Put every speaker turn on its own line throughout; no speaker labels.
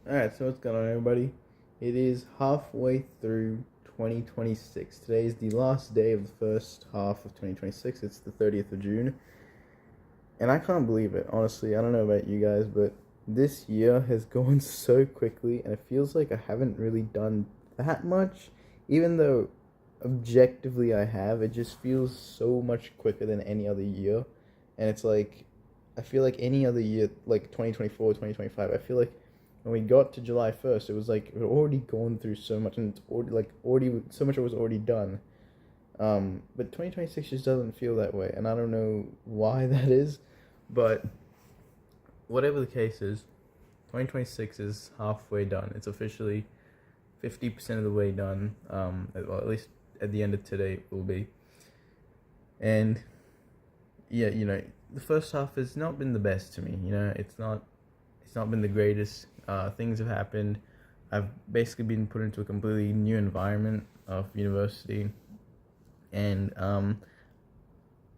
Alright, so what's going on, everybody? It is halfway through 2026. Today is the last day of the first half of 2026. It's the 30th of June. And I can't believe it, honestly. I don't know about you guys, but this year has gone so quickly, and it feels like I haven't really done that much. Even though objectively I have, it just feels so much quicker than any other year. And it's like, I feel like any other year, like 2024, 2025, I feel like when we got to July 1st, it was like we'd already gone through so much, and it's already so much was already done. But 2026 just doesn't feel that way, and I don't know why that is, but whatever the case is, 2026 is halfway done. It's officially 50% of the way done. Well, at least at the end of today it will be. And yeah, the first half has not been the best to me. It's not been the greatest. Things have happened. I've basically been put into a completely new environment of university, and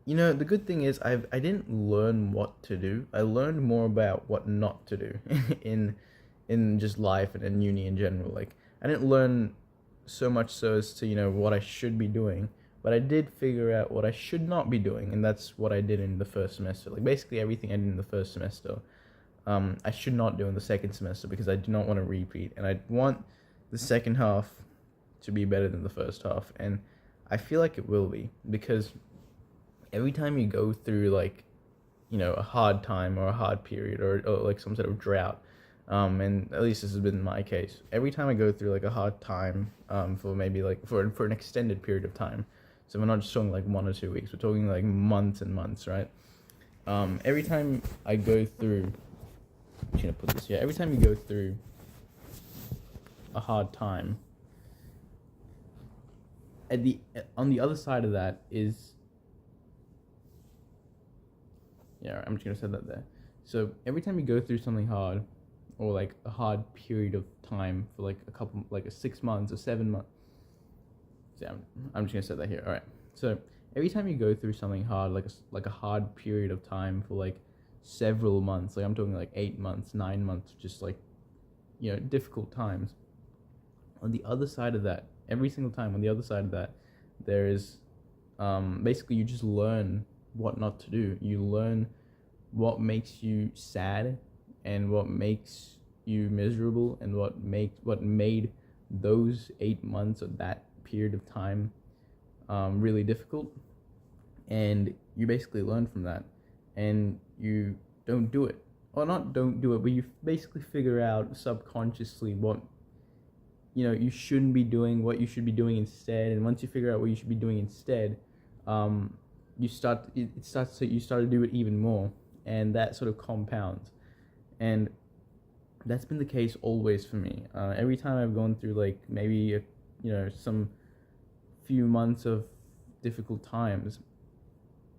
the good thing is I didn't learn what to do. I learned more about what not to do in just life and in uni in general. Like, I didn't learn so much so as to what I should be doing, but I did figure out what I should not be doing, and that's what I did in the first semester. Like, basically everything I did in the first semester, I should not do in the second semester, because I do not want to repeat, and I want the second half to be better than the first half, and I feel like it will be, because every time you go through, like, a hard time or a hard period, or like some sort of drought, and at least this has been my case. Every time I go through like a hard time, for maybe like for an extended period of time, so we're not just talking like 1 or 2 weeks, we're talking like months and months, right? Every time I go through, I'm just gonna put this here. Every time you go through a hard time, at the on the other side of that is, yeah, I'm just gonna say that there. So every time you go through something hard, or like a hard period of time for like a couple, like a 6 months or 7 months. Yeah, I'm just gonna say that here. All right. So every time you go through something hard, like a hard period of time for like several months, like I'm talking like 8 months, 9 months, just like difficult times. On the other side of that, every single time on the other side of that, there is, basically you just learn what not to do. You learn what makes you sad, and what makes you miserable, and what made those 8 months of that period of time really difficult. And you basically learn from that, and you don't do it, or not don't do it, but you basically figure out subconsciously what you shouldn't be doing, what you should be doing instead. And once you figure out what you should be doing instead, you start it starts to you start to do it even more, and that sort of compounds. And that's been the case always for me. Every time I've gone through like maybe some few months of difficult times,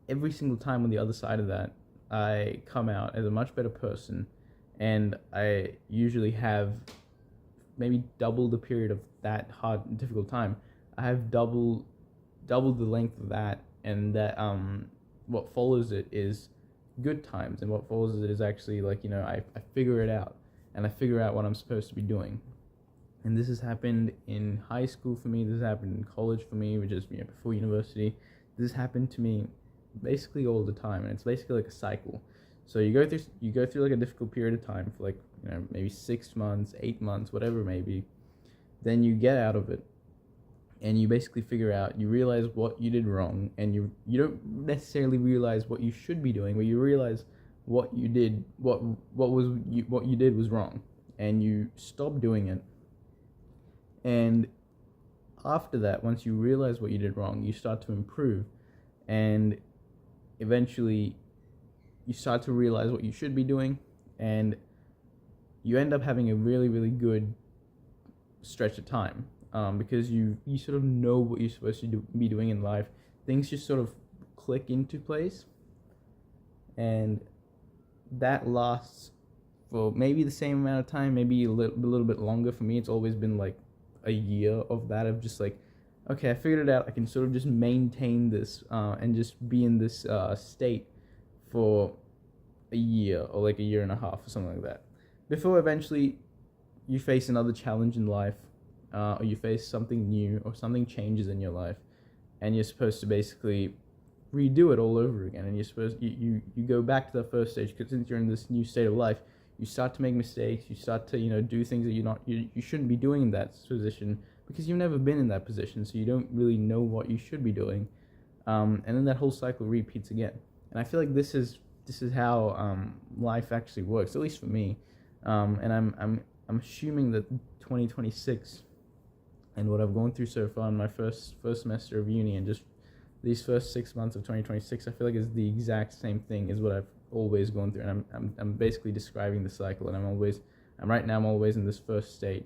every single time on the other side of that, I come out as a much better person, and I usually have maybe double the period of that hard difficult time. I have double the length of that, and that what follows it is good times, and what follows it is actually like I figure it out, and I figure out what I'm supposed to be doing. And this has happened in high school for me, this has happened in college for me, which is before university. This has happened to me basically all the time, and it's basically like a cycle. So you go through like a difficult period of time for like maybe 6 months, 8 months, whatever it may be. Then you get out of it, and you basically figure out, you realize what you did wrong, and you don't necessarily realize what you should be doing, but you realize what you did, what you did was wrong, and you stop doing it. And after that, once you realize what you did wrong, you start to improve, and eventually you start to realize what you should be doing, and you end up having a really, really good stretch of time, because you sort of know what you're supposed to be doing in life. Things just sort of click into place, and that lasts for maybe the same amount of time, maybe a little bit longer. For me, it's always been like a year of that, of just like, okay, I figured it out. I can sort of just maintain this, and just be in this state for a year, or like a year and a half, or something like that, before eventually you face another challenge in life, or you face something new, or something changes in your life, and you're supposed to basically redo it all over again. And you're supposed you go back to the first stage, because since you're in this new state of life, you start to make mistakes. You start to do things that you shouldn't be doing in that position, because you've never been in that position, so you don't really know what you should be doing. And then that whole cycle repeats again. And I feel like this is how life actually works, at least for me. And I'm assuming that 2026 and what I've gone through so far in my first semester of uni, and just these first 6 months of 2026, I feel like is the exact same thing as what I've always gone through. And I'm basically describing the cycle, and I'm always in this first state.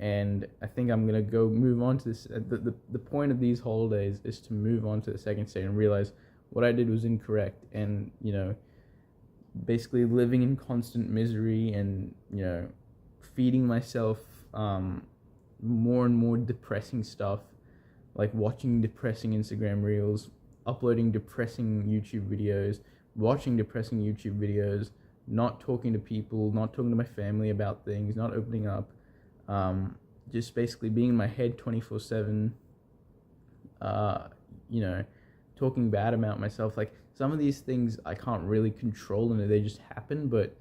And I think I'm gonna move on to this. The point of these holidays is to move on to the second state and realize what I did was incorrect, and basically living in constant misery, and feeding myself more and more depressing stuff, like watching depressing Instagram reels, uploading depressing YouTube videos, watching depressing YouTube videos, not talking to people, not talking to my family about things, not opening up, just basically being in my head 24/7, talking bad about myself. Like, some of these things I can't really control, and they just happen, but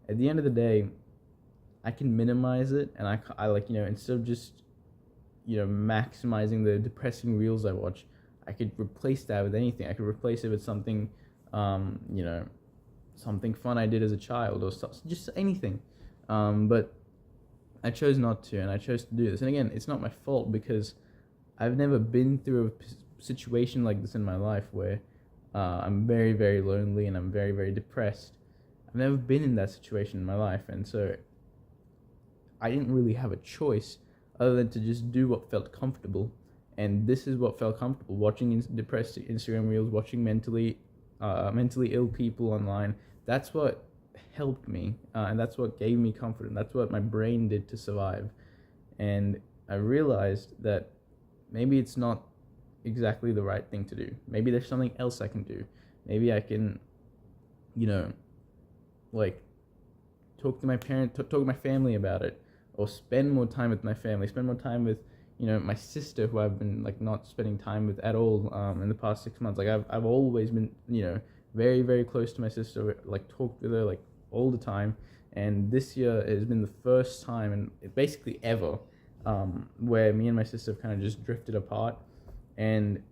at the end of the day, I can minimize it, and I like, instead of just, maximizing the depressing reels I watch, I could replace that with anything. I could replace it with something, something fun I did as a child, or stuff, just anything. But I chose not to, and I chose to do this. And again, it's not my fault, because I've never been through a situation like this in my life, where I'm very, very lonely, and I'm very, very depressed. I've never been in that situation in my life, and so I didn't really have a choice other than to just do what felt comfortable. And this is what felt comfortable: watching depressed Instagram reels, watching mentally ill people online. That's what helped me, and that's what gave me comfort, and that's what my brain did to survive. And I realized that maybe it's not exactly the right thing to do. Maybe there's something else I can do. Maybe I can, like, talk to my parents, talk to my family about it, or spend more time with my family, spend more time with, my sister, who I've been, like, not spending time with at all in the past 6 months. Like, I've always been, very, very close to my sister, like, talked with her, like, all the time. And this year has been the first time, and basically ever, where me and my sister have kind of just drifted apart. And,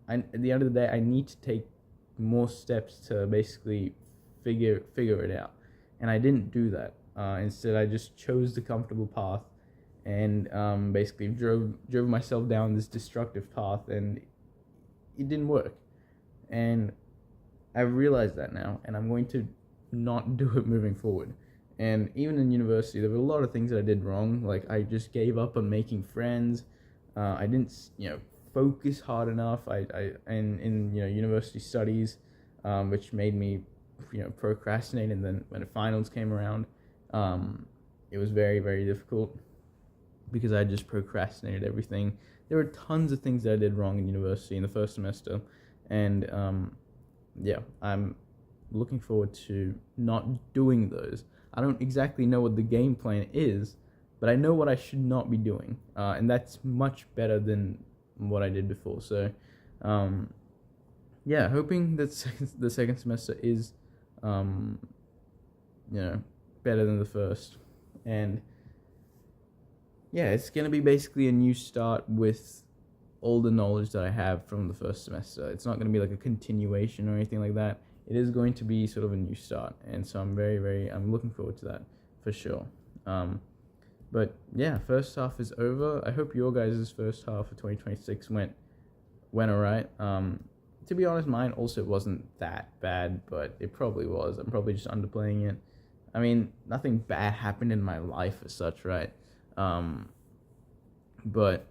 at the end of the day, I need to take more steps to basically figure it out. And I didn't do that. Instead, I just chose the comfortable path, and basically drove myself down this destructive path, and it didn't work. And I realized that now, and I'm going to not do it moving forward. And even in university, there were a lot of things that I did wrong. Like, I just gave up on making friends. I didn't, focus hard enough. And in university studies, which made me, procrastinate. And then when the finals came around, it was very, very difficult, because I just procrastinated everything. There were tons of things that I did wrong in university in the first semester, and I'm looking forward to not doing those. I don't exactly know what the game plan is, but I know what I should not be doing, and that's much better than what I did before. So, hoping that the second semester is, better than the first. And it's gonna be basically a new start with all the knowledge that I have from the first semester. It's not gonna be like a continuation or anything like that. It is going to be sort of a new start, and so I'm looking forward to that for sure. But first half is over. I hope your guys' first half of 2026 went alright. To be honest, mine also wasn't that bad, but it probably was. I'm probably just underplaying it. I mean, nothing bad happened in my life as such, right? But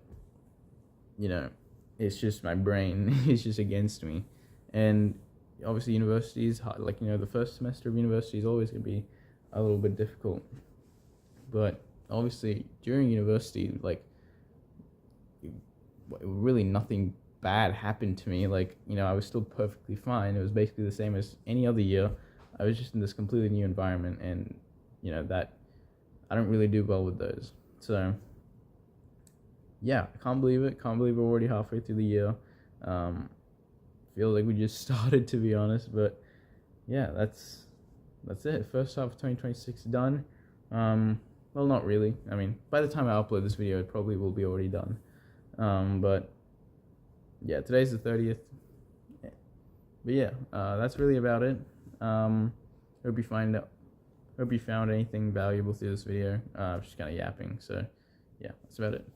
it's just my brain is just against me. And obviously university is hard. Like, the first semester of university is always going to be a little bit difficult. But obviously during university, like, really nothing bad happened to me. Like, I was still perfectly fine. It was basically the same as any other year. I was just in this completely new environment, and that I don't really do well with those. So yeah, I can't believe it. Can't believe we're already halfway through the year. Feels like we just started, to be honest. But yeah, that's it. First half of 2026 done. Well, not really. I mean, by the time I upload this video, it probably will be already done. But yeah, today's the 30th. But yeah, that's really about it. Hope you found anything valuable through this video. I'm just kind of yapping. So yeah, that's about it.